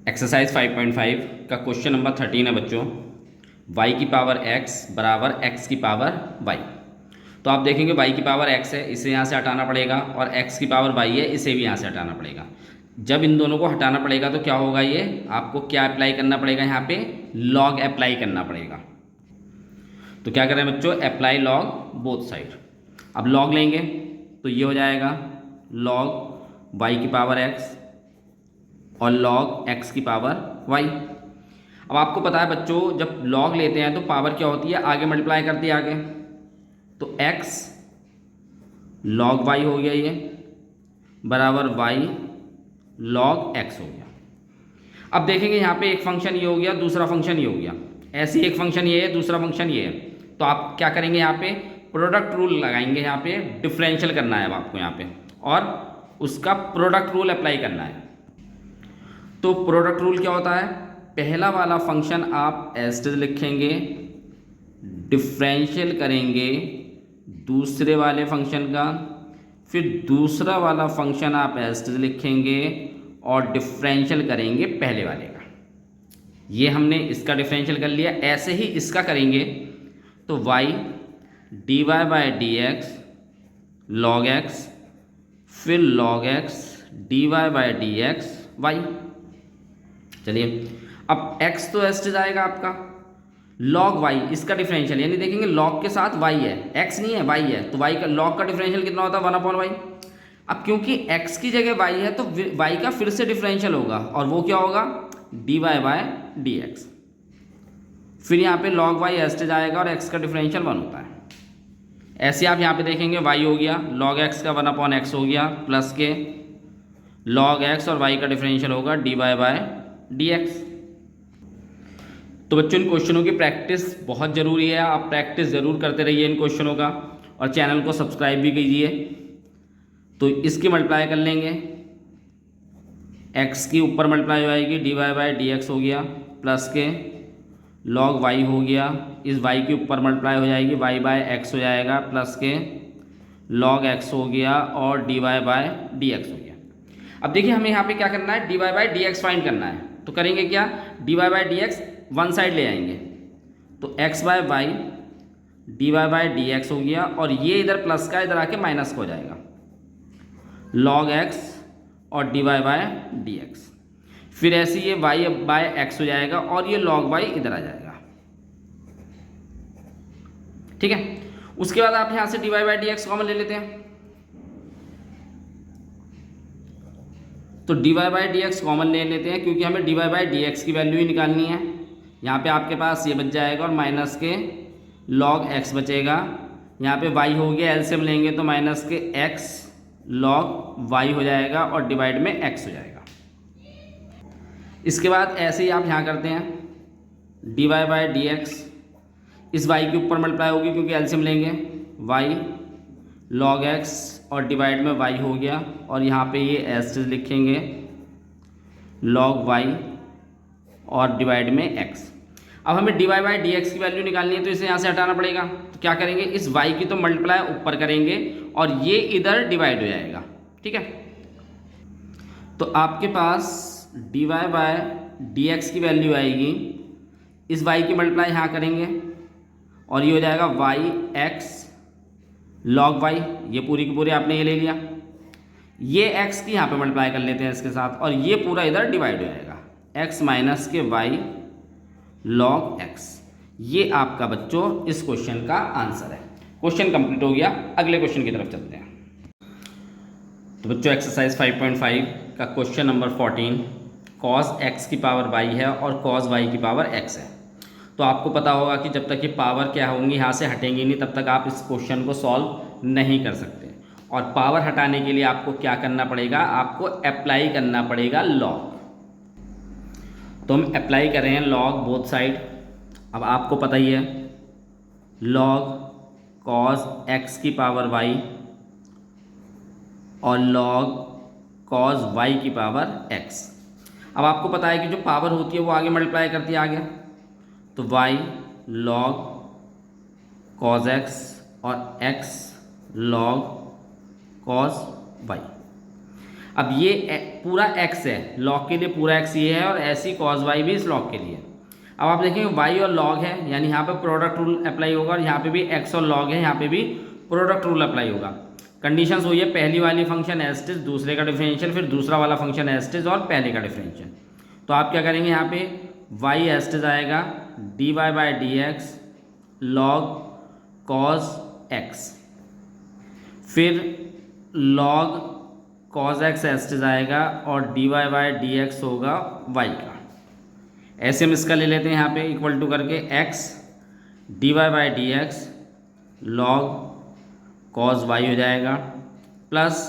Exercise 5.5 का question number 13 है बच्चों। y की पावर x बराबर x की पावर y। तो आप देखेंगे y की पावर x है, इसे यहाँ से हटाना पड़ेगा, और x की पावर y है, इसे भी यहाँ से हटाना पड़ेगा। जब इन दोनों को हटाना पड़ेगा तो क्या होगा, ये आपको क्या अप्लाई करना पड़ेगा, यहाँ पे log अप्लाई करना पड़ेगा। तो क्या करें बच्चों, अप्लाई log बोथ साइड। अब log लेंगे तो ये हो जाएगा log y की पावर x और log x की पावर y। अब आपको पता है बच्चों, जब log लेते हैं तो पावर क्या होती है, आगे मल्टीप्लाई करती है आगे। तो x log y हो गया, ये बराबर y log x हो गया। अब देखेंगे यहाँ पे एक फंक्शन ये हो गया, दूसरा फंक्शन ये हो गया, ऐसे एक फंक्शन ये है, दूसरा फंक्शन ये है। तो आप क्या करेंगे, यहाँ पे प्रोडक्ट रूल लगाएंगे, यहाँ पे डिफरेंशियल करना है अब आपको यहाँ पे, और उसका प्रोडक्ट रूल अप्लाई करना है। तो प्रोडक्ट रूल क्या होता है, पहला वाला फंक्शन आप एज इट इज लिखेंगे, डिफरेंशियल करेंगे दूसरे वाले फंक्शन का, फिर दूसरा वाला फंक्शन आप एज इट इज लिखेंगे और डिफरेंशियल करेंगे पहले वाले का। ये हमने इसका डिफरेंशियल कर लिया। ऐसे ही इसका करेंगे तो y dy by d x log x, फिर log x dy by d x y. चलिए, अब x तो एस जाएगा आपका, log y इसका डिफरेंशियल, यानी देखेंगे log के साथ y है, x नहीं है y है, तो y का log का डिफरेंशियल कितना होता है, 1/y। अब क्योंकि x की जगह y है तो y का फिर से डिफरेंशियल होगा, और वो क्या होगा, dy बाय डी एक्स। फिर यहाँ पे log y एस जाएगा और x का डिफरेंशियल 1 होता है। ऐसे आप यहाँ पे देखेंगे y हो गया log x का 1/x हो गया, प्लस के log x और y का डिफरेंशियल होगा dy बाय डी एक्स। तो बच्चों, इन क्वेश्चनों की प्रैक्टिस बहुत ज़रूरी है, आप प्रैक्टिस ज़रूर करते रहिए इन क्वेश्चनों का, और चैनल को सब्सक्राइब भी कीजिए। तो इसकी मल्टीप्लाई कर लेंगे, x की ऊपर मल्टीप्लाई हो जाएगी, dy बाई डी एक्स हो गया, प्लस के log y हो गया, इस y के ऊपर मल्टीप्लाई हो जाएगी, y बाय एक्स हो जाएगा, प्लस के log x हो गया और dy बाय डी एक्स हो गया। अब देखिए हमें यहाँ पे क्या करना है, dy by d x find करना है। तो करेंगे क्या, dy by d x one side ले आएंगे, तो x by y dy by d x हो गया, और ये इधर प्लस का इधर आके माइनस हो जाएगा, log x और dy बाय डी एक्स। फिर ऐसे ये y बाय x हो जाएगा और ये log y इधर आ जाएगा। ठीक है, उसके बाद आप यहां से dy by d x common ले लेते हैं, तो dy by d x common ले लेते हैं, क्योंकि हमें dy बाई डी एक्स की वैल्यू ही निकालनी है। यहाँ पे आपके पास ये बच जाएगा और माइनस के log x बचेगा। यहाँ पे y हो गया, एलसीएम लेंगे तो माइनस के x log y हो जाएगा और डिवाइड में x हो जाएगा। इसके बाद ऐसे ही आप यहाँ करते हैं, dy बाई डी एक्स इस y के ऊपर मल्टीप्लाई होगी, क्योंकि एलसीएम लेंगे, y log x और डिवाइड में y हो गया, और यहाँ पे ये एस लिखेंगे log y और डिवाइड में x। अब हमें dy बाई डी एक्स की वैल्यू निकालनी है, तो इसे यहाँ से हटाना पड़ेगा। तो क्या करेंगे, इस y की तो मल्टीप्लाई ऊपर करेंगे और ये इधर डिवाइड हो जाएगा। ठीक है, तो आपके पास dy बाई डी एक्स की वैल्यू आएगी, इस y की मल्टीप्लाई यहाँ करेंगे और ये हो जाएगा y x log y, ये पूरी की पूरी आपने ये ले लिया, ये x की यहाँ पे मल्टीप्लाई कर लेते हैं इसके साथ, और ये पूरा इधर डिवाइड हो जाएगा, x माइनस के y log x। ये आपका बच्चों इस क्वेश्चन का आंसर है। क्वेश्चन कंप्लीट हो गया, अगले क्वेश्चन की तरफ चलते हैं। तो बच्चों, एक्सरसाइज 5.5 का क्वेश्चन नंबर 14 cos x की पावर y है और cos y की पावर x है। तो आपको पता होगा कि जब तक ये पावर क्या होंगी यहाँ से हटेंगी नहीं, तब तक आप इस क्वेश्चन को सॉल्व नहीं कर सकते। और पावर हटाने के लिए आपको क्या करना पड़ेगा, आपको अप्लाई करना पड़ेगा लॉग। तो हम अप्लाई कर रहे हैं लॉग बोथ साइड। अब आपको पता ही है, log cos x की पावर y और log cos y की पावर x। अब आपको पता है कि जो पावर होती है वो आगे मल्टीप्लाई करती है आगे, तो y log cos x और x log cos y। अब ये पूरा x है, log के लिए पूरा x ये है और ऐसी cos y भी इस log के लिए। अब आप देखेंगे y और log है, यानी यहाँ पे प्रोडक्ट रूल अप्लाई होगा और यहाँ पे भी x और log है, यहाँ पे भी प्रोडक्ट रूल अप्लाई होगा। कंडीशंस हुई है पहली वाली फंक्शन एज इट इज, दूसरे का डिफरेंशियल, फिर दूसरा वाला फंक्शन एज इट इज और पहले का डिफरेंशियल। तो आप क्या करेंगे, यहाँ पे y एज इट इज आएगा dy by d x log cos x, फिर log cos x as it is आएगा और dy बाई डी एक्स होगा y का। ऐसे हम इसका ले लेते हैं यहाँ पे इक्वल टू करके x dy by d x log cos y हो जाएगा प्लस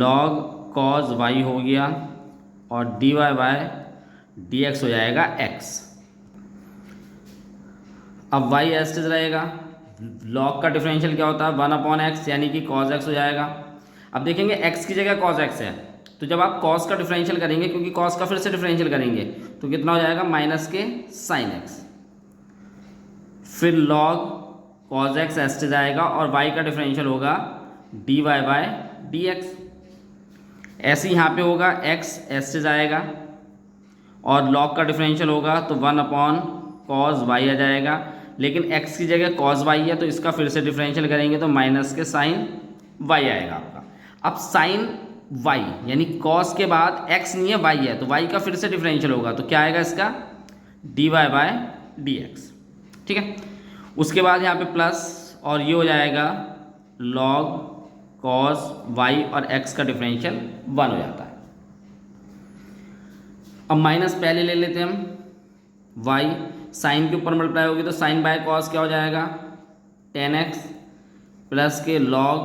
log cos y हो गया और dy बाई डी एक्स हो जाएगा x। अब y एज इट इज रहेगा, log का डिफरेंशियल क्या होता है 1/x यानी कि cos x हो जाएगा। अब देखेंगे x की जगह cos x है, तो जब आप cos का डिफरेंशियल करेंगे, क्योंकि cos का फिर से डिफरेंशियल करेंगे, तो कितना हो जाएगा माइनस के sin x, फिर log cos x as it is आएगा और y का डिफरेंशियल होगा dy बाई डी एक्स। ऐसे यहाँ पे होगा x एज इट इज आएगा और log का डिफरेंशियल होगा तो 1/cos y आ जाएगा, लेकिन x की जगह cos y है तो इसका फिर से डिफरेंशियल करेंगे तो माइनस के sin y आएगा आपका। अब sin y यानी cos के बाद x नहीं है y है, तो y का फिर से डिफरेंशियल होगा तो क्या आएगा इसका dy बाई डी एक्स। ठीक है, उसके बाद यहाँ पे प्लस और ये हो जाएगा log cos y और x का डिफरेंशियल 1 हो जाता है। अब माइनस पहले ले लेते हैं हम, y साइन के ऊपर मल्टीप्लाई होगी तो साइन बाय कॉस क्या हो जाएगा tan x प्लस के log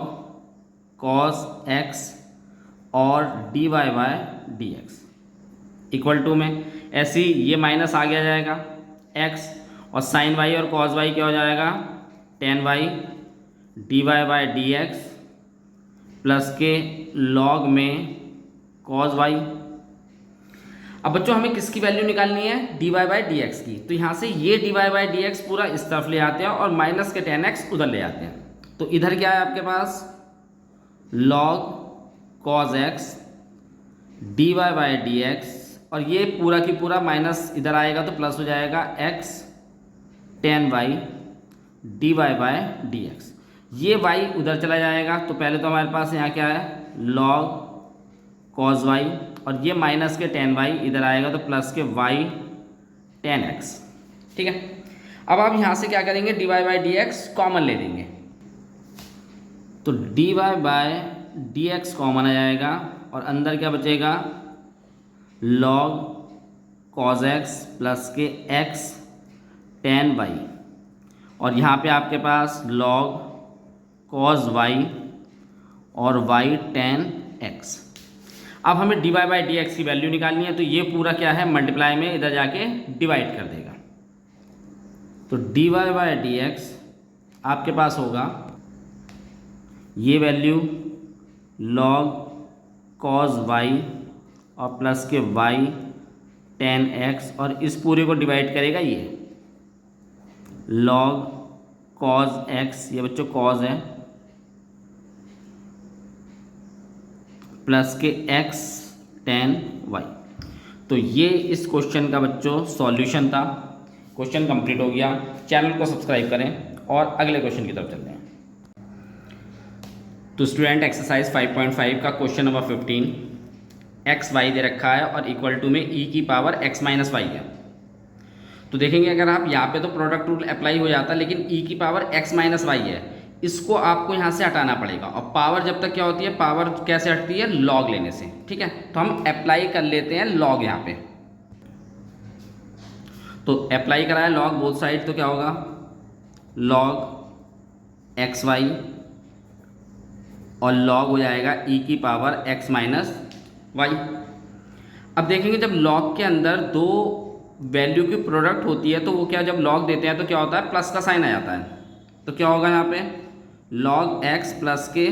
cos x और dy by d x equal to में ऐसे ही ये माइनस आगे आ जाएगा x और साइन y और cos y क्या हो जाएगा tan y dy by d x plus के log में cos y। अब बच्चों हमें किसकी वैल्यू निकालनी है dy बाई डी एक्स की, तो यहाँ से ये dy बाई डी एक्स पूरा इस तरफ ले आते हैं और माइनस के tan x उधर ले आते हैं। तो इधर क्या है आपके पास log cos x dy by d x और ये पूरा की पूरा माइनस इधर आएगा तो प्लस हो जाएगा x tan y dy by d x. ये y उधर चला जाएगा तो पहले तो हमारे पास यहाँ क्या है log cos y और ये माइनस के tan y इधर आएगा तो प्लस के y tan x। ठीक है, अब आप यहाँ से क्या करेंगे dy by d x common ले लेंगे, तो dy by d x common आ जाएगा और अंदर क्या बचेगा log cos x प्लस के x tan y और यहाँ पे आपके पास log cos y और y tan x। अब हमें dy बाई डी एक्स की वैल्यू निकालनी है, तो ये पूरा क्या है मल्टीप्लाई में इधर जाके डिवाइड कर देगा, तो dy बाई डी एक्स आपके पास होगा ये वैल्यू log cos y और प्लस के y tan x और इस पूरे को डिवाइड करेगा ये log cos x, ये बच्चों cos है, प्लस के x tan y। तो ये इस क्वेश्चन का बच्चों सॉल्यूशन था। क्वेश्चन कंप्लीट हो गया। चैनल को सब्सक्राइब करें और अगले क्वेश्चन की तरफ चलते हैं। तो स्टूडेंट एक्सरसाइज 5.5 का question number 15 x why they रखा है और इक्वल टू में ई की पावर x माइनस वाई है। तो देखेंगे अगर आप यहाँ पे तो प्रोडक्ट रूल अप्लाई हो जाता है, लेकिन ई की पावर x माइनस वाई है, इसको आपको यहाँ से हटाना पड़ेगा। और पावर जब तक क्या होती है, पावर कैसे हटती है लॉग लेने से। ठीक है, तो हम अप्लाई कर लेते हैं लॉग यहाँ पे। तो अप्लाई कराया लॉग बोथ साइड, तो क्या होगा लॉग एक्स वाई और लॉग हो जाएगा ई की पावर x माइनस वाई। अब देखेंगे जब लॉग के अंदर दो वैल्यू की प्रोडक्ट होती है तो वो क्या जब लॉग देते हैं तो क्या होता है प्लस का साइन आ जाता है। तो क्या होगा यहाँ पे log x प्लस के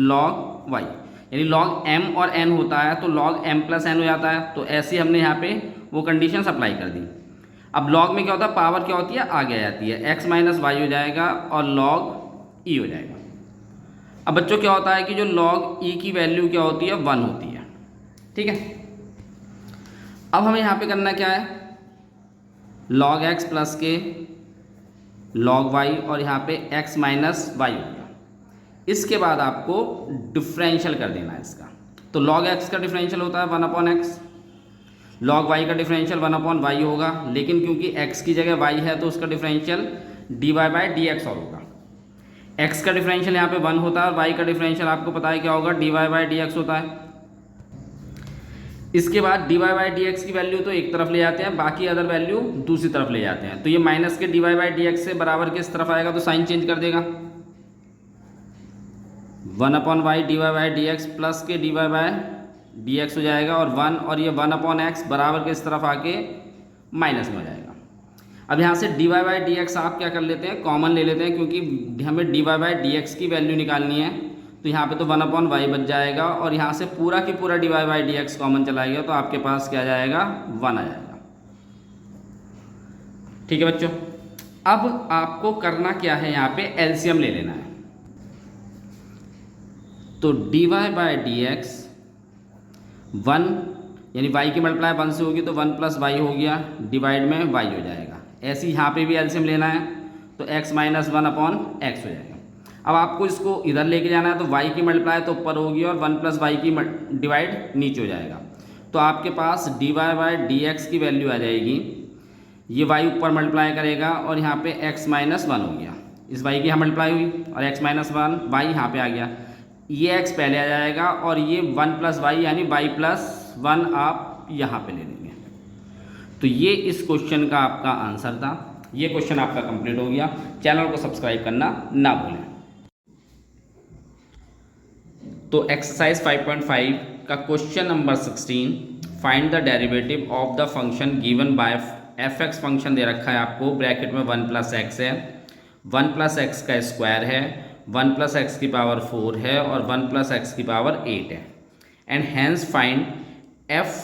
log y, यानी log m और n होता है तो log m प्लस n हो जाता है। तो ऐसे हमने यहाँ पे वो कंडीशंस अप्लाई कर दी। अब log में क्या होता है पावर क्या होती है आगे आ जाती है, x माइनस वाई हो जाएगा और log e हो जाएगा। अब बच्चों क्या होता है कि जो log e की वैल्यू क्या होती है 1 होती है, ठीक है। अब हमें यहाँ पे करना क्या है, log x प्लस के log y और यहाँ पे x माइनस वाई हो गया। इसके बाद आपको डिफरेंशियल कर देना है इसका। तो log x का डिफरेंशियल होता है 1/x, log y का डिफरेंशियल 1/y होगा, लेकिन क्योंकि x की जगह y है तो उसका डिफरेंशियल dy/dx और होगा। x का डिफरेंशियल यहाँ पे 1 होता है और y का डिफरेंशियल आपको पता है क्या होगा, dy/dx होता है। इसके बाद dy/dx की वैल्यू तो एक तरफ ले जाते हैं, बाकी अदर वैल्यू दूसरी तरफ ले जाते हैं। तो ये माइनस के dy/dx से बराबर किस तरफ आएगा, तो साइन चेंज कर देगा, 1/y dy/dx प्लस के dy/dx हो जाएगा और 1 और ये 1/x बराबर के इस तरफ आके माइनस में हो जाएगा। अब यहाँ से dy/dx आप क्या कर लेते हैं, कॉमन ले लेते हैं, क्योंकि हमें dy/dx की वैल्यू निकालनी है। तो यहाँ पे तो 1/y बच जाएगा और यहाँ से पूरा की पूरा dy/dx कॉमन चलाएगा तो आपके पास क्या आ जाएगा, 1 आ जाएगा। ठीक है बच्चों, अब आपको करना क्या है, यहाँ पे एलसीएम ले लेना है। तो dy/dx 1 यानी y की मल्टीप्लाई 1 से होगी तो 1 + y हो गया, डिवाइड में y हो जाएगा। ऐसे ही यहाँ पे भी एलसीएम लेना है तो x - 1/x हो जाएगा। अब आपको इसको इधर लेके जाना है तो y की मल्टीप्लाई तो ऊपर होगी और 1 + y की डिवाइड नीचे हो जाएगा। तो आपके पास dy/dx की वैल्यू आ जाएगी, ये y ऊपर मल्टीप्लाई करेगा और यहाँ पे x - 1 हो गया, इस y की यहाँ मल्टीप्लाई हुई और x - 1 y यहाँ पे आ गया, ये x पहले आ जाएगा और ये 1 + y यानी y + 1 आप यहाँ पे ले लेंगे। तो ये इस क्वेश्चन का आपका आंसर था। ये क्वेश्चन आपका कंप्लीट हो गया। चैनल को सब्सक्राइब करना ना भूलें। तो एक्सरसाइज 5.5 का question number 16, find the derivative of the function given by f(x) function दे रखा है आपको, ब्रैकेट में 1 + x है, 1 + x का स्क्वायर है, 1 + x की पावर 4 है और 1 + x की पावर 8 है। एंड हैंस फाइंड f'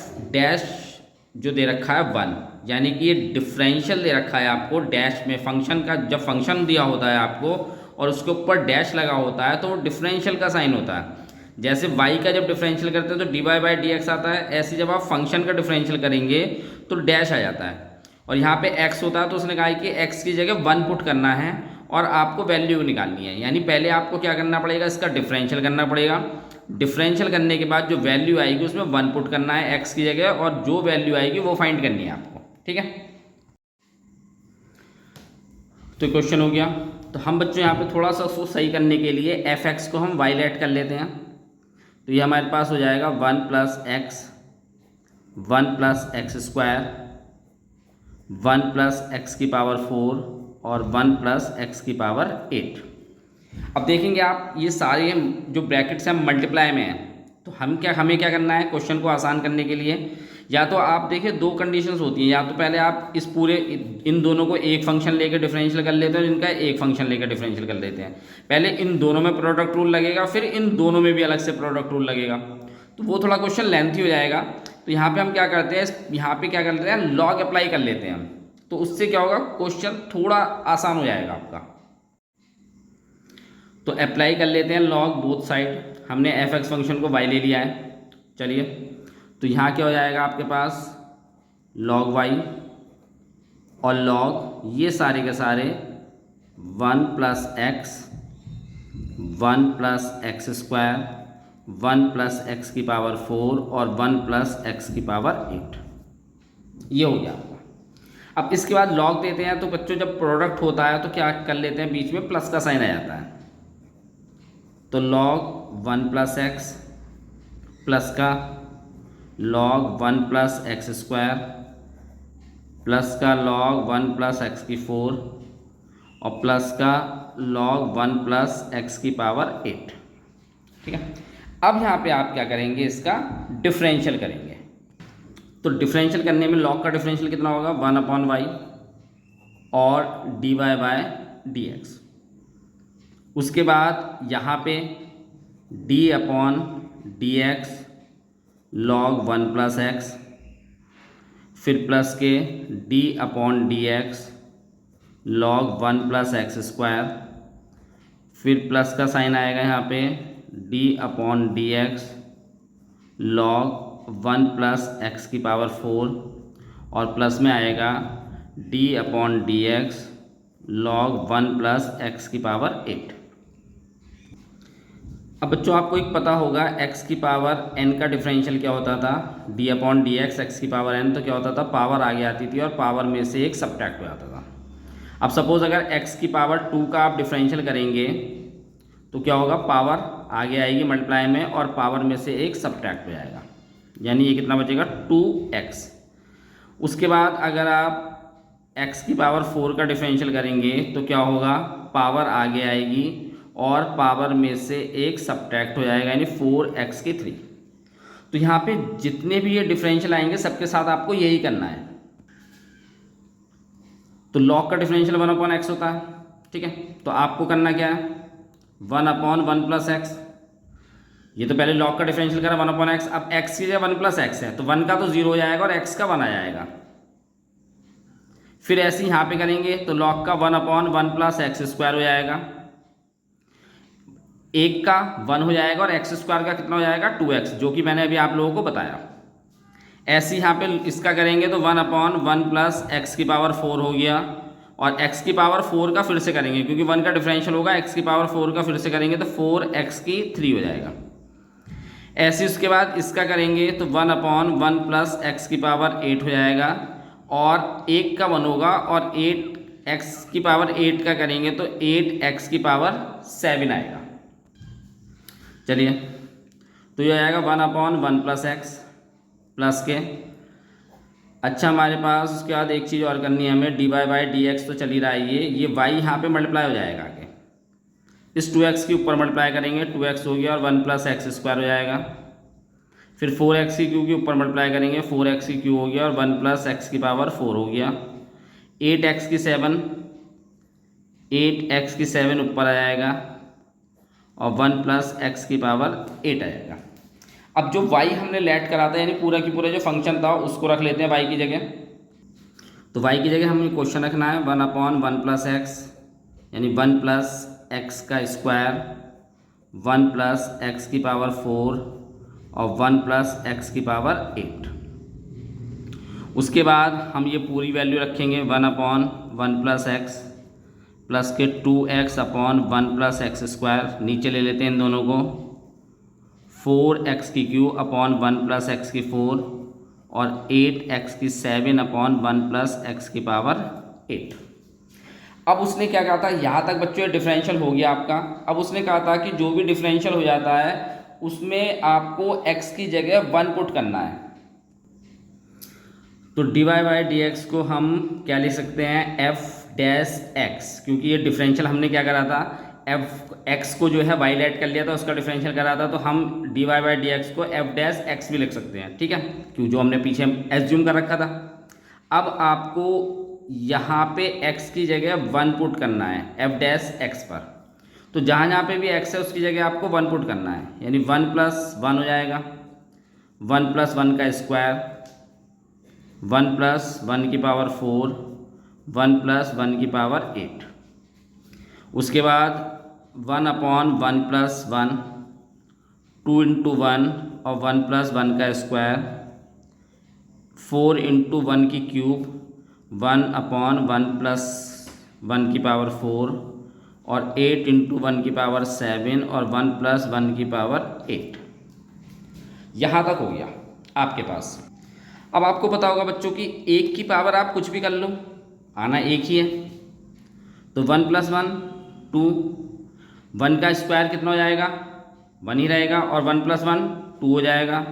जो दे रखा है 1, यानी कि ये डिफरेंशियल दे रखा है आपको डैश में। फंक्शन का जब फंक्शन दिया होता है आपको और उसके ऊपर डैश लगा होता है तो वो डिफरेंशियल का साइन होता है। जैसे y का जब डिफरेंशियल करते हैं तो dy/dx आता है, ऐसे जब आप फंक्शन का डिफरेंशियल करेंगे तो डैश आ जाता है। और यहाँ पे x होता है तो उसने कहा कि x की जगह 1 पुट करना है और आपको वैल्यू निकालनी है। यानी पहले आपको क्या करना पड़ेगा, इसका डिफरेंशियल करना पड़ेगा। डिफरेंशियल करने के बाद जो वैल्यू आएगी उसमें 1 पुट करना है x की जगह और जो वैल्यू आएगी वो फाइंड करनी है आपको, ठीक है। तो क्वेश्चन हो गया। तो हम बच्चों यहाँ पे थोड़ा सा उसको सही करने के लिए f(x) को हम y लेट कर लेते हैं। तो ये हमारे पास हो जाएगा 1 + x, 1 + x², 1 + x की पावर 4 और 1 + x की पावर 8। अब देखेंगे आप ये सारे जो ब्रैकेट्स हैं मल्टीप्लाई में हैं, तो हमें क्या करना है क्वेश्चन को आसान करने के लिए। या तो आप देखिए दो कंडीशंस होती हैं, या तो पहले आप इस पूरे इन दोनों को एक फंक्शन लेकर डिफरेंशियल कर लेते हैं और इनका एक फंक्शन लेकर डिफरेंशियल कर लेते हैं। पहले इन दोनों में प्रोडक्ट रूल लगेगा, फिर इन दोनों में भी अलग से प्रोडक्ट रूल लगेगा, तो वो थोड़ा क्वेश्चन लेंथी हो जाएगा। तो यहाँ पे हम क्या करते हैं, यहाँ पे क्या करते हैं, लॉग अप्लाई कर लेते हैं। तो उससे क्या होगा, क्वेश्चन थोड़ा आसान हो जाएगा आपका। तो अप्लाई कर लेते हैं लॉग बोथ साइड। हमने f(x) फंक्शन को y ले लिया है, चलिए। तो यहाँ क्या हो जाएगा आपके पास, log y और log ये सारे के सारे 1 + x, 1 + x², 1 + x की पावर 4 और 1 + x की पावर 8, ये हो गया आपका। अब इसके बाद log देते हैं, तो बच्चों जब प्रोडक्ट होता है तो क्या कर लेते हैं, बीच में प्लस का साइन आ जाता है। तो log 1 + x प्लस का log 1 + x² प्लस का log 1 + x की 4 और प्लस का log 1 + x की पावर 8, ठीक है। अब यहाँ पे आप क्या करेंगे, इसका डिफरेंशियल करेंगे। तो डिफरेंशियल करने में log का डिफरेंशियल कितना होगा, 1/y और dy/dx। उसके बाद यहाँ पे d/dx log 1 + x, फिर प्लस के d/dx log 1 + x², फिर प्लस का साइन आएगा यहाँ पे d/dx log 1 प्लस एक्स की पावर 4 और प्लस में आएगा d/dx log 1 प्लस एक्स की पावर 8। अब बच्चों आपको एक पता होगा x की पावर n का डिफरेंशियल क्या होता था, d/dx x की पावर n, तो क्या होता था, पावर आगे आती थी और पावर में से एक सब्ट्रैक्ट हो जाता था। अब सपोज अगर x की पावर 2 का आप डिफरेंशियल करेंगे तो क्या होगा, पावर आगे आएगी मल्टीप्लाई में और पावर में से एक सब्ट्रैक्ट हो जाएगा, यानी ये कितना बचेगा 2x। उसके बाद अगर आप x की पावर 4 का डिफरेंशियल करेंगे तो क्या होगा, पावर आगे आएगी और पावर में से एक सब्ट्रैक्ट हो जाएगा, यानी 4x की 3। तो यहाँ पे जितने भी ये डिफरेंशियल आएंगे सबके साथ आपको यही करना है। तो log का डिफरेंशियल 1/x होता है, ठीक है। तो आपको करना क्या है, 1/1 प्लस एक्स। ये तो पहले log का डिफरेंशियल करा 1/x, अब x की जगह 1 प्लस एक्स है तो 1 का तो 0 हो जाएगा और x का 1 आ जाएगा। फिर ऐसे यहाँ पे करेंगे तो log का 1/1 प्लस एक्स स्क्वायर हो जाएगा, एक का 1 हो जाएगा और एक्स स्क्वायर का कितना हो जाएगा 2x, जो कि मैंने अभी आप लोगों को बताया। ऐसे यहाँ पे इसका करेंगे तो 1/1 प्लस एक्स की पावर 4 हो गया और x की पावर 4 का फिर से करेंगे क्योंकि 1 का डिफरेंशियल होगा, x की पावर 4 का फिर से करेंगे तो 4x की 3 हो जाएगा। ऐसे उसके बाद इसका करेंगे तो 1/1 प्लस एक्स की पावर 8 हो जाएगा और 1 का 1 होगा और 8x की पावर 8 का करेंगे तो 8x की पावर 7 आएगा। चलिए तो ये आएगा 1/1 प्लस एक्स प्लस के। अच्छा हमारे पास उसके बाद एक चीज़ और करनी है हमें, dy/dx तो चल ही रहा है, ये y यहाँ पे मल्टीप्लाई हो जाएगा आगे, इस 2x के ऊपर मल्टीप्लाई करेंगे, 2x हो गया और 1 प्लस एक्स स्क्वायर हो जाएगा। फिर 4x की क्यू के ऊपर मल्टीप्लाई करेंगे, 4x की क्यू हो गया और 1 प्लस एक्स की पावर 4 हो गया। 8x की 7 ऊपर आ जाएगा और 1 प्लस एक्स की पावर 8 आएगा। अब जो y हमने लेट करा था यानी पूरा की पूरा जो फंक्शन था उसको रख लेते हैं y की जगह। तो y की जगह हमें क्वेश्चन रखना है 1/1 प्लस एक्स, यानी 1 प्लस एक्स का स्क्वायर, 1 प्लस एक्स की पावर 4 और 1 प्लस एक्स की पावर 8। उसके बाद हम ये पूरी वैल्यू रखेंगे 1/1 प्लस एक्स प्लस के 2x/1 प्लस एक्स स्क्वायर, नीचे ले लेते हैं इन दोनों को, 4x की क्यू अपॉन 1 प्लस एक्स की 4 और 8x की 7 अपॉन 1 प्लस एक्स की पावर 8। अब उसने क्या कहा था, यहाँ तक बच्चों ये डिफरेंशियल हो गया आपका। अब उसने कहा था कि जो भी डिफरेंशियल हो जाता है उसमें आपको x की जगह 1 पुट करना है। तो dy/dx को हम क्या लिख सकते हैं, f-x, क्योंकि ये डिफरेंशियल हमने क्या करा था, x को जो है y लेट कर लिया था, उसका डिफरेंशियल करा था, तो हम dy/dx को f-x भी लिख सकते हैं, ठीक है, क्यों जो हमने पीछे एज्यूम कर रखा था। अब आपको यहाँ पे x की जगह 1 पुट करना है f-x पर, तो जहाँ जहाँ पे भी x है उसकी जगह आपको 1 पुट करना है, यानी 1 प्लस 1 हो जाएगा, 1 प्लस 1 का स्क्वायर, 1 प्लस 1 की पावर 4, 1 प्लस 1 की पावर 8। उसके बाद 1/1 प्लस 1, 2 इंटू 1 और 1 प्लस 1 का स्क्वायर, 4 इंटू 1 की क्यूब, 1/1 प्लस 1 की पावर 4 और 8 इंटू 1 की पावर 7 और 1 प्लस 1 की पावर 8। यहाँ तक हो गया आपके पास। अब आपको पता होगा बच्चों की 1 की पावर आप कुछ भी कर लो, आना एक ही है, तो 1 प्लस 1 2, 1 का स्क्वायर कितना हो जाएगा 1 ही रहेगा और 1 प्लस 1 2 हो जाएगा।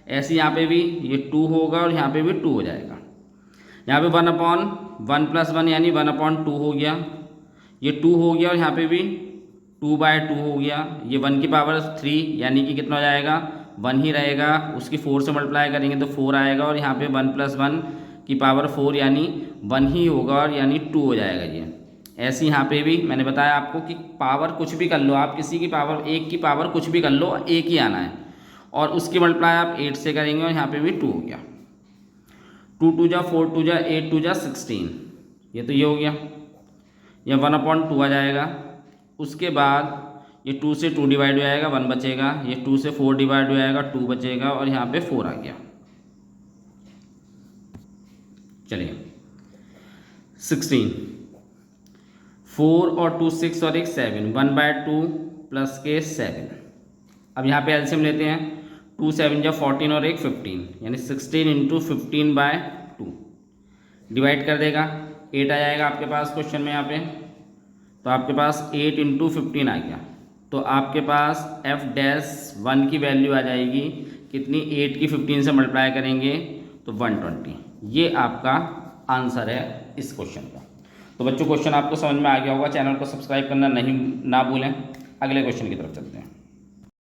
ऐसे यहाँ पे भी ये 2 होगा और यहाँ पे भी 2 हो जाएगा। यहाँ पे 1/1 प्लस 1 यानी 1/2 हो गया, ये 2 हो गया और यहाँ पे भी 2/2 हो गया। ये 1 की पावर 3 यानी कि कितना हो जाएगा 1 ही रहेगा, उसकी 4 से मल्टीप्लाई करेंगे तो 4 आएगा और यहाँ पे 1 प्लस 1 की पावर 4 यानी 1 ही होगा और यानी 2 हो जाएगा ये। ऐसे यहाँ पे भी मैंने बताया आपको कि पावर कुछ भी कर लो आप, किसी की पावर 1 की पावर कुछ भी कर लो, एक ही आना है और उसकी मल्टीप्लाई आप 8 से करेंगे और यहाँ पे भी 2 हो गया। 2 2 जा 4 2 जा 8 2 जा 16, ये तो ये हो गया, यह 1/2 आ जाएगा उसके बाद ये 2 से 2 डिवाइड हो जाएगा, 1 बचेगा, ये 2 से 4 डिवाइड हो जाएगा, 2 बचेगा, और यहाँ पे 4 आ गया। चलिए 16, 4 और 2 6 और 1 7, 1/2 प्लस के 7। अब यहाँ पे एलसीएम लेते हैं, 2 7 जा 14 और 1 15, यानी 16 इंटू 15/2 डिवाइड कर देगा, 8 आ जाएगा आपके पास क्वेश्चन में यहाँ पे। तो आपके पास 8 इंटू 15 आ गया। तो आपके पास f-1 की वैल्यू आ जाएगी कितनी, 8 की 15 से मल्टीप्लाई करेंगे तो 120। ये आपका आंसर है इस क्वेश्चन का। तो बच्चों क्वेश्चन आपको समझ में आ गया होगा। चैनल को सब्सक्राइब करना ना भूलें। अगले क्वेश्चन की तरफ चलते हैं।